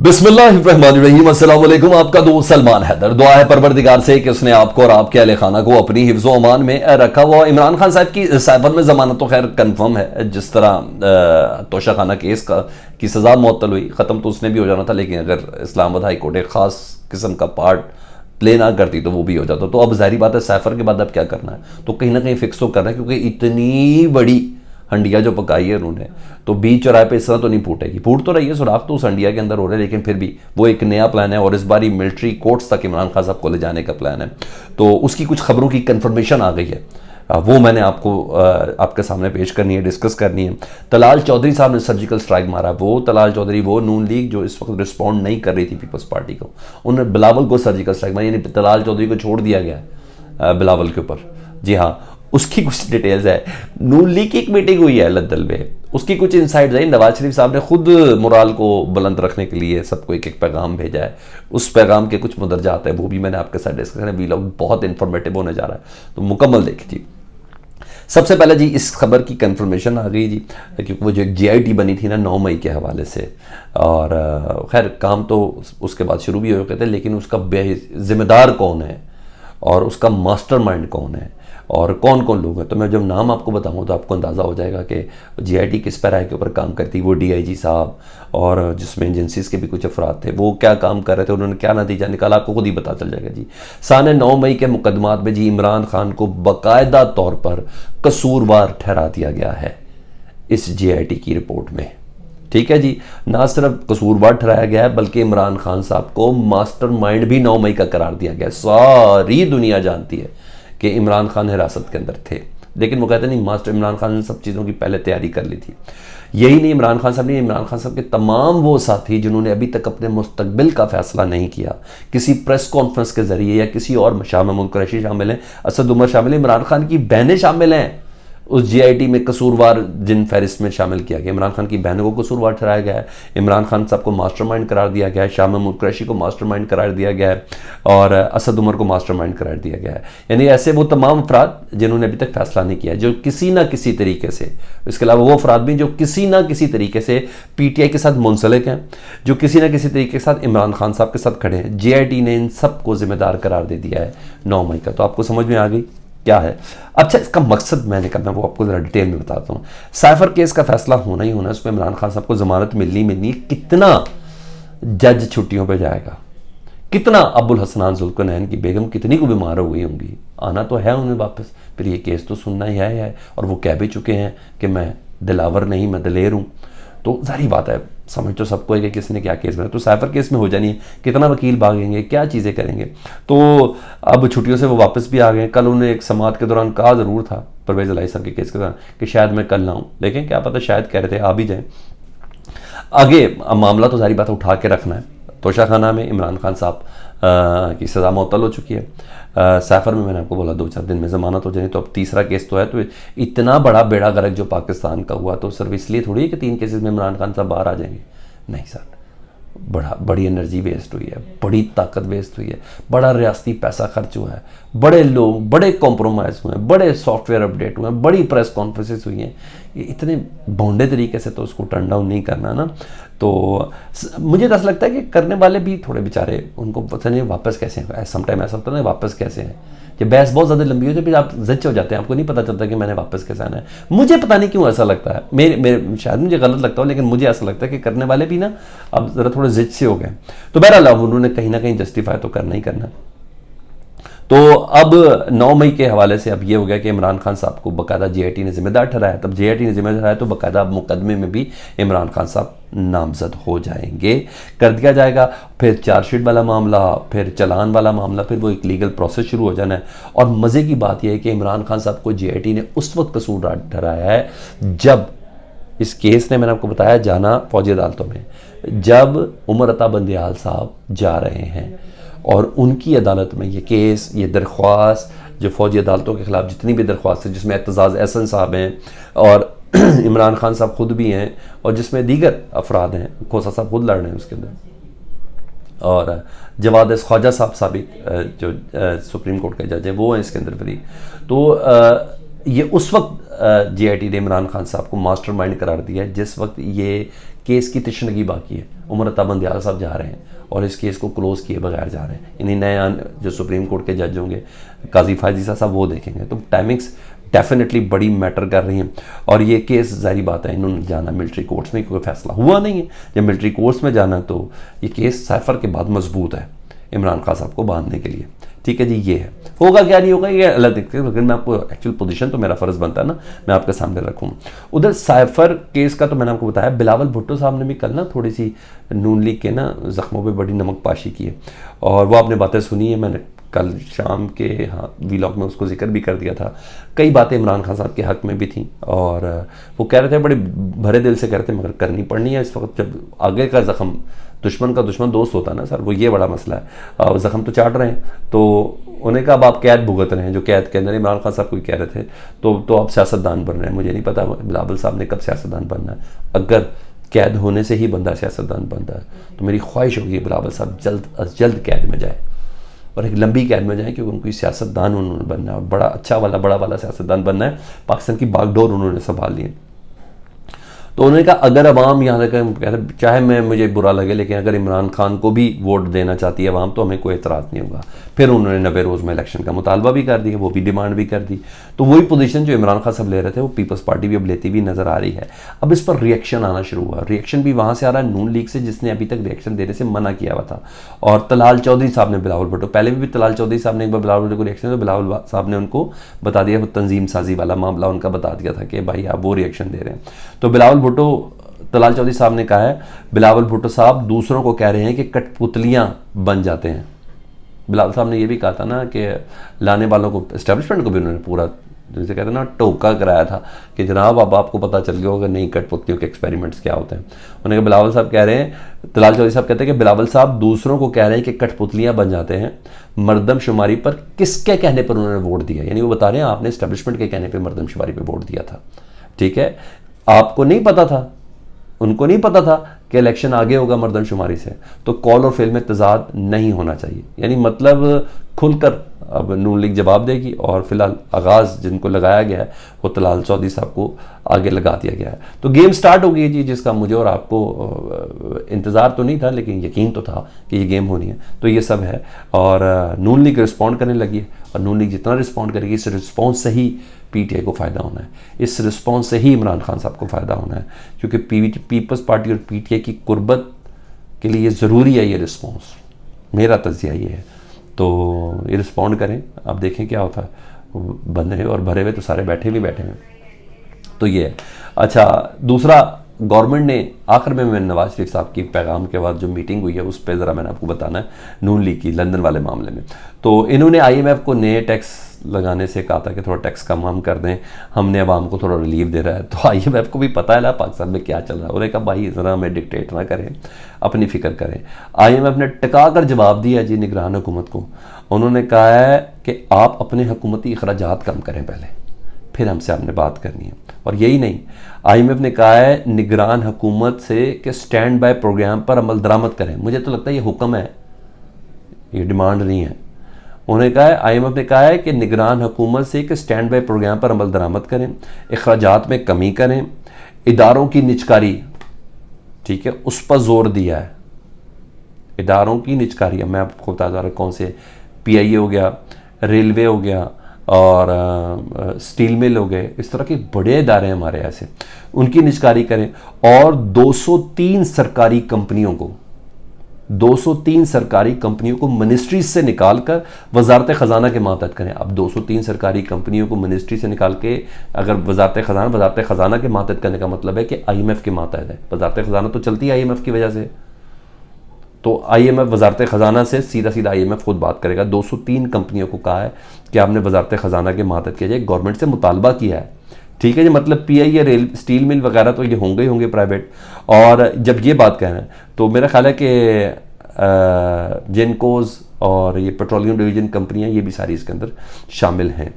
बिस्मिल्लाहिर्रहमानिर्रहीम, अस्सलाम वालेकुम। आपका दोस्त सलमान हैदर। दुआ है परवरदिगार से कि उसने आपको और आपके अहले खाना को अपनी हिफ्ज़ व अमान में रखा हुआ। इमरान खान साहब की सैफर में ज़मानत तो खैर कन्फर्म है। जिस तरह तोशा खाना केस की सज़ा मुअत्तल हुई, ख़त्म तो उसने भी हो जाना था, लेकिन अगर इस्लामाबाद हाई कोर्ट एक ख़ास किस्म का पार्ट प्ले ना करती तो वो भी हो जाता। तो अब ज़ाहिर बात है सैफर के बाद अब क्या करना है, तो कहीं ना कहीं फिक्स तो करना है, क्योंकि इतनी बड़ी हंडिया जो पकाई है उन्होंने, तो बीच चौराहे पे इस तरह तो नहीं फूटेगी। फूट तो रही है, सुराख तो उस हंडिया के अंदर हो रहे हैं, लेकिन फिर भी वो एक नया प्लान है और इस बार मिलिट्री कोर्ट्स तक इमरान खान साहब को ले जाने का प्लान है। तो उसकी कुछ खबरों की कंफर्मेशन आ गई है, वो मैंने आपके सामने पेश करनी है, डिस्कस करनी है। तलाल चौधरी साहब ने सर्जिकल स्ट्राइक मारा। वो तलाल चौधरी, वो नून लीग जो इस वक्त रिस्पॉन्ड नहीं कर रही थी पीपल्स पार्टी को, उन्होंने बिलावल को सर्जिकल स्ट्राइक मारी, यानी तलाल चौधरी को छोड़ दिया गया बिलावल के ऊपर। जी हाँ, उसकी कुछ डिटेल्स है। नून लीग की एक मीटिंग हुई है लद्दल में, उसकी कुछ इनसाइट्स आई। नवाज शरीफ साहब ने खुद मोराल को बुलंद रखने के लिए सबको एक एक पैगाम भेजा है। उस पैगाम के कुछ मुदरजात है, वो भी मैंने आपके साथ डिस्कस करें। वीलॉग बहुत इंफॉर्मेटिव होने जा रहा है, तो मुकम्मल देखिए। सबसे पहले जी इस खबर की कंफर्मेशन आ गई जी, क्योंकि वो जो एक जीआईटी बनी थी ना 9 मई के हवाले से, और खैर काम तो उसके बाद शुरू भी हो गए थे, लेकिन उसका जिम्मेदार कौन है और उसका मास्टरमाइंड कौन है और कौन कौन लोग हैं, तो मैं जब नाम आपको बताऊंगा तो आपको अंदाज़ा हो जाएगा कि जीआईटी किस पैराए के ऊपर काम करती है। वो डीआईजी साहब और जिसमें एजेंसीज के भी कुछ अफराद थे, वो क्या काम कर रहे थे, उन्होंने क्या नतीजा निकाला, आपको खुद ही पता चल जाएगा जी। साने 9 मई के मुकदमात में जी इमरान खान को बाकायदा तौर पर कसूरवार ठहरा दिया गया है इस जीआईटी की रिपोर्ट में। ठीक है जी, ना सिर्फ कसूरवार ठहराया गया है, बल्कि इमरान खान साहब को मास्टरमाइंड भी 9 मई का करार दिया गया। सारी दुनिया जानती है कि इमरान खान हिरासत के अंदर थे, लेकिन वो कहते नहीं मास्टर इमरान खान ने सब चीज़ों की पहले तैयारी कर ली थी। यही नहीं, इमरान खान साहब ने, इमरान खान साहब के तमाम वो साथी जिन्होंने अभी तक अपने मुस्तकबिल का फैसला नहीं किया, किसी प्रेस कॉन्फ्रेंस के जरिए या किसी और, शाह महमूद कुरैशी शामिल हैं, असद उमर शामिल हैं, इमरान खान की बहनें शामिल हैं उस जीआईटी में कसूरवार जिन फहरिस्त में शामिल किया गया। इमरान खान की बहनों को कसूरवार ठहराया गया है, इमरान खान साहब को मास्टरमाइंड करार दिया गया है, शाह महमूद कुरैशी को मास्टरमाइंड करार दिया गया है और असद उमर को मास्टरमाइंड करार दिया गया है। यानी ऐसे वो तमाम अफराद जिन्होंने अभी तक फैसला नहीं किया, जो किसी ना किसी तरीके से, इसके अलावा वो अफराद भी जो किसी ना किसी तरीके से पीटीआई के साथ मुंसलिक हैं, जो किसी ना किसी तरीके के साथ इमरान खान साहब के साथ खड़े हैं। जीआईटी ने इन सबको जिम्मेदार करार दे दिया है 9 मई का। तो आपको समझ में आ गई क्या है। अच्छा, इसका मकसद मैंने करना वो आपको ज़रा डिटेल में बताता हूँ। साइफर केस का फैसला होना ही होना है, उसमें इमरान खान साहब को ज़मानत मिलनी है। कितना जज छुट्टियों पे जाएगा, कितना अबुल हसनान जुल्करनैन की बेगम कितनी को बीमार हो गई होंगी, आना तो है उन्हें वापस, फिर ये केस तो सुनना ही है। और वो कह भी चुके हैं कि मैं दिलावर नहीं, मैं दिलेर हूँ। तो जारी बात है, समझ तो सबको है कि किसने क्या केस बनाया। तो साइफर केस में हो जानी है, कितना वकील भागेंगे, क्या चीज़ें करेंगे। तो अब छुट्टियों से वो वापस भी आ गए। कल उन्हें एक समाअत के दौरान कहा ज़रूर था परवेज़ इलाही साहब के केस के दौरान कि शायद मैं कल ना आऊँ, लेकिन क्या पता शायद कह रहे थे आ भी जाएँ। आगे मामला तो सारी बात उठा के रखना है। तोशा खाना में इमरान खान साहब की सज़ा मुअत्तल हो चुकी है। सैफर में मैंने आपको बोला 2-4 दिन में ज़मानत हो जाए। तो अब तीसरा केस तो है, तो इतना बड़ा बेड़ा गर्क जो पाकिस्तान का हुआ, तो सिर्फ इसलिए थोड़ी है कि 3 केसेस में इमरान खान साहब बाहर आ जाएंगे। नहीं सर, बड़ी एनर्जी वेस्ट हुई है, बड़ी ताकत वेस्ट हुई है, बड़ा रियासती पैसा खर्च हुआ है, बड़े लोग, बड़े कॉम्प्रोमाइज़ हुए हैं, बड़े सॉफ्टवेयर अपडेट हुए हैं, बड़ी प्रेस कॉन्फ्रेंसेस हुई हैं। इतने भोंडे तरीके से तो उसको टर्न डाउन नहीं करना ना। तो मुझे तो ऐसा लगता है कि करने वाले भी थोड़े बेचारे, उनको पता नहीं वापस कैसे हैं। समटाइम ऐसा होता है ना, वापस कैसे हैं, जब बहस बहुत ज़्यादा लंबी हो जाए फिर आप जच हो जाते हैं, आपको नहीं पता चलता कि मैंने वापस कैसे आना है। मुझे पता नहीं क्यों ऐसा लगता है, मेरे शायद मुझे गलत लगता हो, लेकिन मुझे ऐसा लगता है कि करने वाले भी ना अब ज़रा थोड़े जिद से हो गए। तो बहरहाल अब उन्होंने कहीं ना कहीं जस्टिफाई तो करना ही करना। तो अब 9 मई के हवाले से अब ये हो गया कि इमरान खान साहब को बाकायदा जीआईटी ने जिम्मेदार ठहराया। तब जीआईटी ने जिम्मेदार ठहराया तो बाकायदा मुकदमे में भी इमरान खान साहब नामजद हो जाएंगे, कर दिया जाएगा। फिर चार्जशीट वाला मामला, फिर चलान वाला मामला, फिर वो एक लीगल प्रोसेस शुरू हो जाना है। और मज़े की बात यह है कि इमरान खान साहब को जीआईटी ने उस वक्त कसूरवार ठहराया है जब इस केस ने, मैंने आपको बताया, जाना फौजी अदालतों में, जब उमर अता बंदियाल साहब जा रहे हैं और उनकी अदालत में ये केस, ये दरख्वास्त जो फौजी अदालतों के ख़िलाफ़ जितनी भी दरख्वास्त है, जिसमें एतजाज़ एहसन साहब हैं और इमरान खान साहब खुद भी हैं और जिसमें दीगर अफराद हैं, खोसा साहब खुद लड़ रहे हैं उसके अंदर, और जवाद ख्वाजा साहब साबिक जो सुप्रीम कोर्ट के जज हैं वो हैं इसके अंदर फ्री। तो ये उस वक्त जीआईटी ने इमरान खान साहब को मास्टरमाइंड करार दिया है जिस वक्त ये केस की तशनगी बाकी है। उमर अता बंदियाल साहब जा रहे हैं और इस केस को क्लोज़ किए बगैर जा रहे हैं। इन्हीं नए जो सुप्रीम कोर्ट के जज होंगे काजी फायजीसा साहब वो देखेंगे। तो टाइमिंग्स डेफिनेटली बड़ी मैटर कर रही हैं। और ये केस ज़ाहिर बात है इन्होंने जाना मिलिट्री कोर्ट्स में, कोई फैसला हुआ नहीं है। जब मिलिट्री कोर्ट्स में जाना तो ये केस साइफर के बाद मजबूत है इमरान खान साहब को बांधने के लिए। ठीक है जी, ये है। होगा क्या नहीं होगा ये अलग देखते हैं, लेकिन मैं आपको एक्चुअल पोजीशन तो मेरा फ़र्ज़ बनता है ना मैं आपके सामने रखूँ। उधर साइफर केस का तो मैंने आपको बताया, बिलावल भुट्टो साहब ने भी कल ना थोड़ी सी नून लीग के ना ज़ख्मों पे बड़ी नमक पाशी की है और वो आपने बातें सुनी है। मैंने कल शाम के वीलॉग में उसको जिक्र भी कर दिया था। कई बातें इमरान खान साहब के हक़ में भी थी और वो कह रहे थे, बड़े भरे दिल से कह रहे थे मगर करनी पड़नी है इस वक्त, जब आगे का ज़ख्म दुश्मन का दुश्मन दोस्त होता है ना सर, वो ये बड़ा मसला है। ज़ख्म तो चाट रहे हैं तो उन्हें कहा अब आप कैद भुगत रहे हैं, जो कैद के अंदर इमरान खान साहब कोई कह रहे थे तो आप सियासतदान बन रहे हैं। मुझे नहीं पता बिलावल साहब ने कब सियासतदान बनना है। अगर कैद होने से ही बंदा सियासतदान बनता है तो मेरी ख्वाहिश होगी बिलावल साहब जल्द अज जल्द कैद में जाए और एक लंबी कैद में जाए, क्योंकि उनको सियासतदान उन्होंने बनना है और बड़ा अच्छा वाला बड़ा वाला सियासतदान बनना है। पाकिस्तान की बागडोर उन्होंने संभाल ली है। तो उन्होंने कहा अगर अवाम यहाँ तक चाहे मुझे बुरा लगे लेकिन अगर इमरान खान को भी वोट देना चाहती है अवाम तो हमें कोई एतराज़ नहीं होगा। फिर उन्होंने 90 रोज़ में इलेक्शन का मुतालबा भी कर दिया, वो भी डिमांड भी कर दी। तो वही पोजीशन जो इमरान खान साहब ले रहे थे वो पीपल्स पार्टी भी अब लेती भी नज़र आ रही है। अब इस पर रिएक्शन आना शुरू हुआ। रिएक्शन भी वहाँ से आ रहा है नून लीग से, जिसने अभी तक रिएक्शन देने से मना किया हुआ था। और तलाल चौधरी साहब ने बिलावल भुट्टो, पहले भी तलाल चौधरी साहब ने एक बार बिलावल भुट्टो को रिएक्शन, तो बिलावल साहब ने उनको बता दिया, वो तंजीम साजी वाला मामला उनका बता दिया था कि भाई आप वो रिएक्शन दे रहे हैं। तो बिलावल भुट्टो, तलाल चौधरी साहब ने कहा है बिलावल भुट्टो साहब दूसरों को कह रहे हैं कि कठपुतलियां बन जाते हैं। बिलावल साहब ने ये भी कहा था ना कि लाने वालों को, एस्टेब्लिशमेंट को भी उन्होंने पूरा जैसे कहते हैं ना टोका कराया था कि जनाब अब आपको पता चल गया होगा नहीं कठपुतलियों के एक्सपेरिमेंट्स क्या होते हैं। उन्होंने कहा बिलावल साहब कह रहे हैं, तलाल चौधरी साहब कहते हैं कि बिलावल साहब दूसरों को कह रहे हैं कि कठपुतलियां बन जाते हैं। मर्दमशुमारी पर किसके कहने पर उन्होंने वोट दिया, यानी वो बता रहे हैं आपने एस्टेब्लिशमेंट के कहने पर मर्दमशुमारी पर वोट दिया था। ठीक है, आपको नहीं पता था, उनको नहीं पता था कि इलेक्शन आगे होगा मर्दमशुमारी से। तो कॉल और फेल में तजाद नहीं होना चाहिए, यानी मतलब खुलकर अब नून लीग जवाब देगी और फिलहाल आगाज़ जिनको लगाया गया है वो तलाल चौधरी साहब को आगे लगा दिया गया है। तो गेम स्टार्ट हो गई है जी, जिसका मुझे और आपको इंतज़ार तो नहीं था लेकिन यकीन तो था कि ये गेम होनी है। तो ये सब है और नून लीग रिस्पॉन्ड करने लगी है और नून लीग जितना रिस्पॉन्ड करेगी इस रिस्पॉन्स से ही पीटीआई को फ़ायदा होना है, इस रिस्पॉन्स से ही इमरान खान साहब को फ़ायदा होना है, क्योंकि पीपल्स पार्टी और पीटीआई की कुर्बत के लिए ज़रूरी है ये रिस्पॉन्स। मेरा तज़िया ये है। तो ये रिस्पॉन्ड करें, आप देखें क्या होता है। बंधे और भरे हुए तो सारे बैठे हैं। तो ये है। अच्छा, दूसरा गवर्नमेंट ने आखिर में नवाज शरीफ साहब की पैगाम के बाद जो मीटिंग हुई है उस पर ज़रा मैंने आपको बताना है, नून लीग की लंदन वाले मामले में। तो इन्होंने आईएमएफ को नए टैक्स लगाने से कहा था कि थोड़ा टैक्स कम हम कर दें, हमने आवाम को थोड़ा रिलीफ दे रहा है। तो आईएमएफ को भी पता है ना पाकिस्तान में क्या चल रहा है। उन्होंने कहा भाई ज़रा हमें डिक्टेट ना करें, अपनी फ़िक्र करें। आईएमएफ ने टिका कर जवाब दिया जी निगरान हुकूमत को। उन्होंने कहा है कि आप अपने हुकूमती अखराजात कम करें पहले, फिर हमसे आपने बात करनी है। और यही नहीं, आईएमएफ ने कहा है निगरान हुकूमत से कि स्टैंड बाय प्रोग्राम पर अमल दरामद करें। मुझे तो लगता है ये हुक्म है, ये डिमांड नहीं है। उन्होंने कहा है, आईएमएफ ने कहा है कि निगरान हुकूमत से कि स्टैंड बाय प्रोग्राम पर अमल दरामद करें, अखराजात में कमी करें, इदारों की निजकारी, ठीक है, उस पर जोर दिया है। इदारों की निजकारी, मैं आपको बता रहा कौन से, पीआईए हो गया, रेलवे हो गया और स्टील मिल हो गए, इस तरह के बड़े इदारे हैं हमारे ऐसे, उनकी निजकारी करें। और 203 सरकारी कंपनियों को 203 सरकारी कंपनियों को मिनिस्ट्री से निकालकर वजारत ख़जाना के मातहत करें। अब 203 सरकारी कंपनियों को मिनिस्ट्री से निकाल के अगर वजारत ख़जाना के मातहत करने का मतलब है कि आईएमएफ के मातहत है। वजारत ख़जाना तो चलती है आईएमएफ की वजह से, तो आईएमएफ वजारत ख़जाना से सीधा आईएमएफ खुद बात करेगा। 203 कंपनियों को कहा है कि आपने वजारत ख़जाना के मातहत किया जाए, गवर्नमेंट से मुतालबा किया है। ठीक है जी, मतलब पीआईए, रेल, स्टील मिल वगैरह तो ये होंगे ही होंगे प्राइवेट। और जब ये बात कह रहे हैं तो मेरा ख्याल है कि जेनकोज और ये पेट्रोलियम डिवीजन कंपनियां ये भी सारी इसके अंदर शामिल हैं।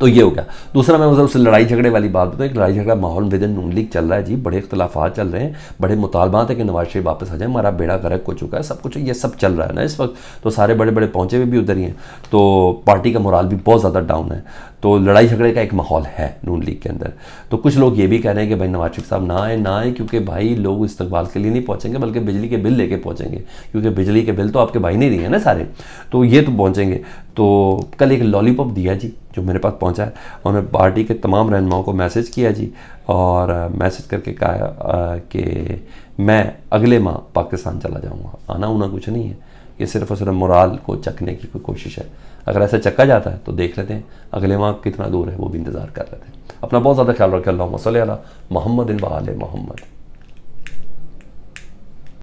तो ये हो गया। दूसरा मैं उस लड़ाई झगड़े वाली बात बताऊँ, एक लड़ाई झगड़ा माहौल विदिन नून लीग चल रहा है जी, बड़े इख्तलाफात चल रहे हैं, बड़े मुतालबात है कि नवाज शरीफ वापस आ जाए, हमारा बेड़ा गर्क हो चुका है, सब कुछ ये सब चल रहा है ना इस वक्त। तो सारे बड़े बड़े पहुँचे हुए भी उधर ही हैं, तो पार्टी का मोराल भी बहुत ज़्यादा डाउन है। तो लड़ाई झगड़े का एक माहौल है नून लीग के अंदर। तो कुछ लोग ये भी कह रहे हैं कि भाई नवाज शरीफ साहब ना आए क्योंकि भाई लोग इस्तकबाल के लिए नहीं पहुँचेंगे बल्कि बिजली के बिल लेके पहुँचेंगे, क्योंकि बिजली के बिल तो आपके भाई नहीं दिए ना सारे, तो ये तो पहुँचेंगे। तो कल एक लॉलीपॉप दिया जी जो मेरे पास पहुँचा है, और मैं पार्टी के तमाम रहनुमाओं को मैसेज किया जी, और मैसेज करके कहा कि मैं अगले माह पाकिस्तान चला जाऊँगा। आना होना कुछ नहीं है, ये सिर्फ और सिर्फ मोराल को चखने की कोई कोशिश है। अगर ऐसा चक्का जाता है तो देख लेते हैं अगले माह कितना दूर है, वो भी इंतज़ार कर लेते हैं। अपना बहुत ज़्यादा ख्याल रखें। अल्लाहुम्मा सल्ली अला मुहम्मद व आले मुहम्मद।